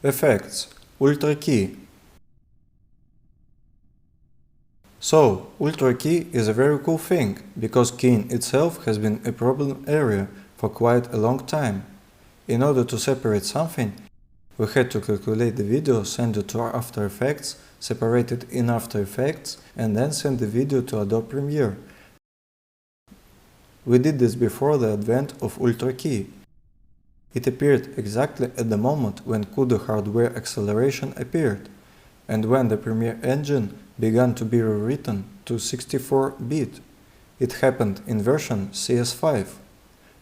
Effects. Ultra Key. So, Ultra Key is a very cool thing, because keying itself has been a problem area for quite a long time. In order to separate something, we had to calculate the video, send it to After Effects, separate it in After Effects, and then send the video to Adobe Premiere. We did this before the advent of Ultra Key. It appeared exactly at the moment when CUDA hardware acceleration appeared, and when the Premiere engine began to be rewritten to 64-bit. It happened in version CS5,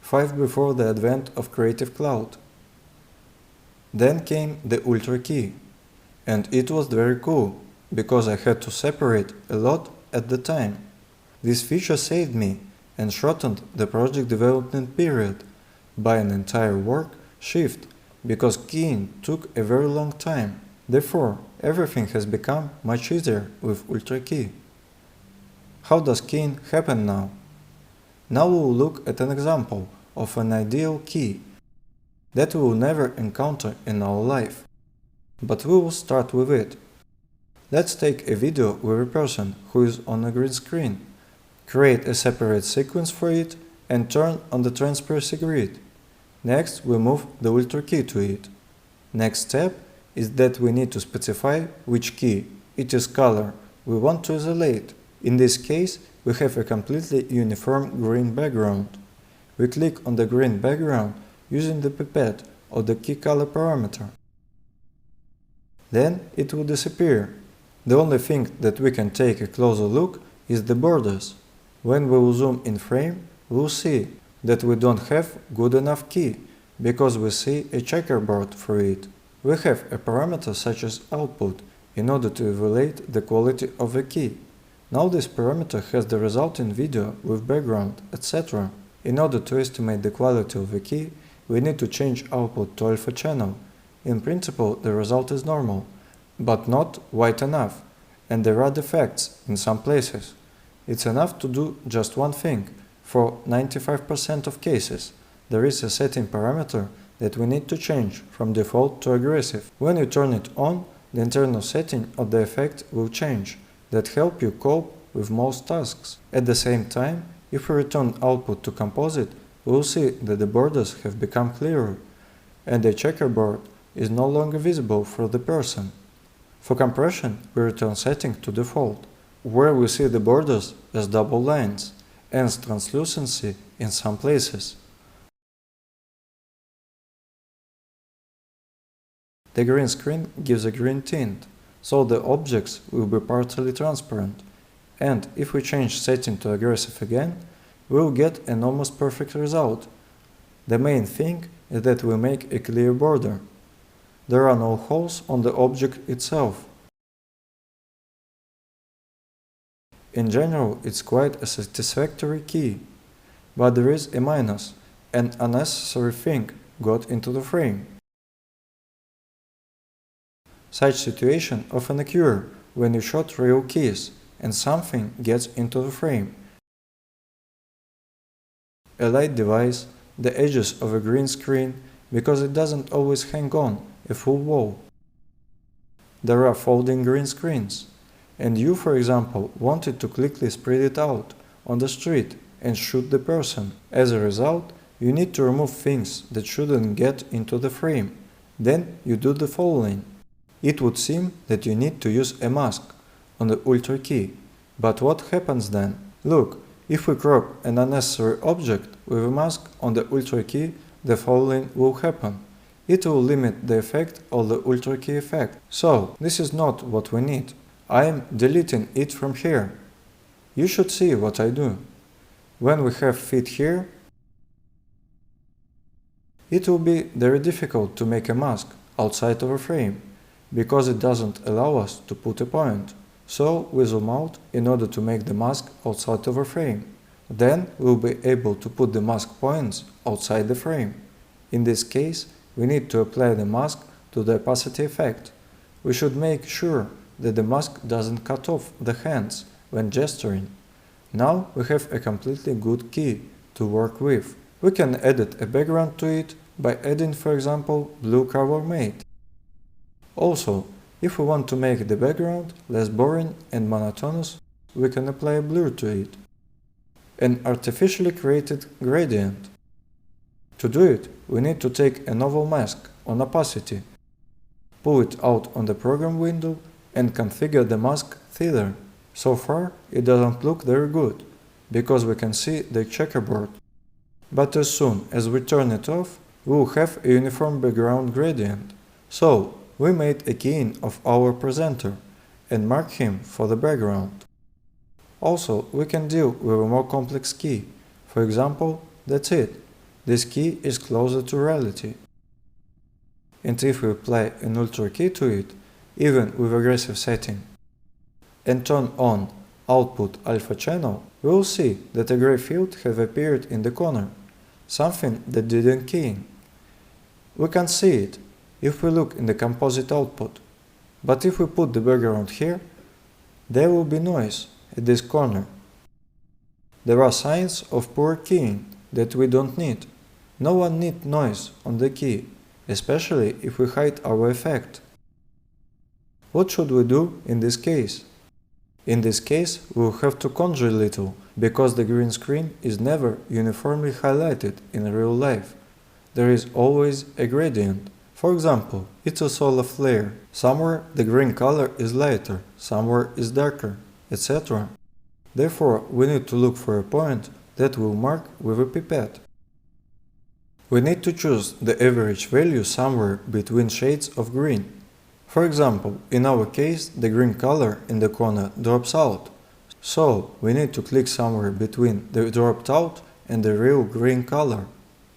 5 before the advent of Creative Cloud. Then came the Ultra Key, and it was very cool, because I had to separate a lot at the time. This feature saved me and shortened the project development period by an entire work shift, because keying took a very long time. Therefore, everything has become much easier with Ultra Key. How does keying happen now? Now we will look at an example of an ideal key that we will never encounter in our life, but we will start with it. Let's take a video with a person who is on a green screen, create a separate sequence for it, and turn on the transparency grid. Next, we move the Ultra Key to it. Next step is that we need to specify which key, it is color, we want to isolate. In this case, we have a completely uniform green background. We click on the green background using the pipette or the key color parameter. Then it will disappear. The only thing that we can take a closer look is the borders. When we will zoom in frame, we will see that we don't have good enough key, because we see a checkerboard for it. We have a parameter such as output in order to evaluate the quality of a key. Now this parameter has the resulting video with background, etc. In order to estimate the quality of a key, we need to change output to alpha channel. In principle, the result is normal, but not white enough, and there are defects in some places. It's enough to do just one thing. For 95% of cases, there is a setting parameter that we need to change from default to aggressive. When you turn it on, the internal setting of the effect will change, that help you cope with most tasks. At the same time, if we return output to composite, we will see that the borders have become clearer, and the checkerboard is no longer visible for the person. For compression, we return setting to default, where we see the borders as double lines, and translucency in some places. The green screen gives a green tint, so the objects will be partially transparent, and if we change setting to aggressive again, we will get an almost perfect result. The main thing is that we make a clear border. There are no holes on the object itself. In general, it's quite a satisfactory key, but there is a minus, an unnecessary thing got into the frame. Such situation often occur when you shot real keys and something gets into the frame. A light device, the edges of a green screen, because it doesn't always hang on a full wall. There are folding green screens, and you, for example, wanted to quickly spread it out on the street and shoot the person. As a result, you need to remove things that shouldn't get into the frame. Then you do the following. It would seem that you need to use a mask on the Ultra Key. But what happens then? Look, if we crop an unnecessary object with a mask on the Ultra Key, the following will happen. It will limit the effect of the Ultra Key effect. So, this is not what we need. I am deleting it from here. You should see what I do. When we have fit here, it will be very difficult to make a mask outside of a frame, because it doesn't allow us to put a point. So we zoom out in order to make the mask outside of a frame. Then we'll be able to put the mask points outside the frame. In this case, we need to apply the mask to the opacity effect. We should make sure that the mask doesn't cut off the hands when gesturing. Now we have a completely good key to work with. We can edit a background to it by adding, for example, blue color mate. Also, if we want to make the background less boring and monotonous, we can apply a blur to it, an artificially created gradient. To do it, we need to take a novel mask on opacity, pull it out on the program window and configure the mask thither. So far, it doesn't look very good, because we can see the checkerboard. But as soon as we turn it off, we will have a uniform background gradient. So, we made a keying of our presenter and mark him for the background. Also, we can deal with a more complex key. For example, that's it. This key is closer to reality. And if we apply an ultra key to it, even with aggressive setting, and turn on output alpha channel, we will see that a gray field has appeared in the corner, something that didn't key in. We can see it if we look in the composite output, but if we put the background here, there will be noise at this corner. There are signs of poor keying that we don't need. No one needs noise on the key, especially if we hide our effect. What should we do in this case? In this case, we will have to conjure a little, because the green screen is never uniformly highlighted in real life. There is always a gradient. For example, it's a solar flare. Somewhere the green color is lighter, somewhere is darker, etc. Therefore, we need to look for a point that we'll mark with a pipette. We need to choose the average value somewhere between shades of green. For example, in our case, the green color in the corner drops out. So, we need to click somewhere between the dropped out and the real green color.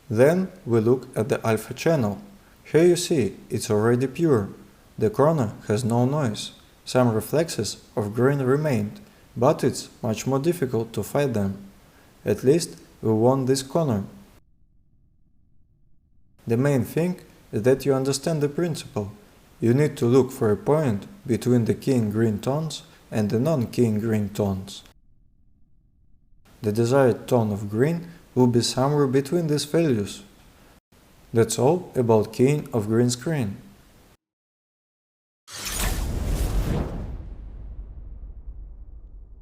Then, we look at the alpha channel. Here you see, it's already pure. The corner has no noise. Some reflexes of green remained, but it's much more difficult to find them. At least, we want this corner. The main thing is that you understand the principle. You need to look for a point between the keying green tones and the non-keying green tones. The desired tone of green will be somewhere between these values. That's all about keying of green screen.